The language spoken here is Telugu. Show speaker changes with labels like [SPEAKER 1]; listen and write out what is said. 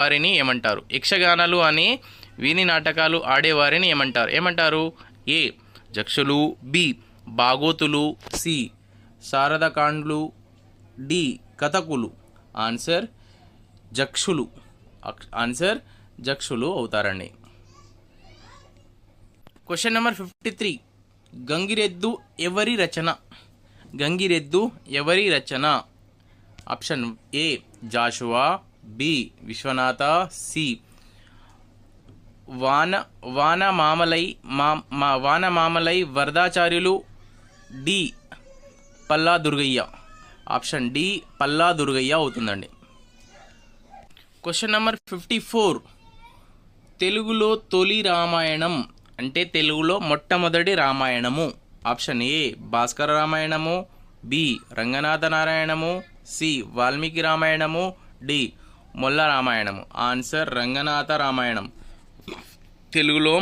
[SPEAKER 1] వారిని ఏమంటారు? యక్షగానాలు అనే వీణి నాటకాలు ఆడేవారిని ఏమంటారు? ఏ జక్షులు, బి బాగోతులు, సి శారదకాండ్లు, డి కథకులు. ఆన్సర్ జక్షులు. ఆన్సర్ జక్షులు అవుతారండి. Question number 53. గంగిరెద్దు ఎవరి రచన? గంగిరెద్దు ఎవరి రచన? Option A Jashuva, B Viswanatha, C Vanamamalai Varadacharyulu, D Palla Durgaiah. Option D Palla Durgaiah అవుతుందండి. Question number 54. తెలుగులో తొలి రామాయణం అంటే తెలుగులో మొట్టమొదటి రామాయణము. Option A Bhaskara Ramayanamu, B Ranganatha నారాయణము, C Valmiki Ramayanamu, D Molla Ramayanamu. Answer Ranganatha Ramayanam. తెలుగులో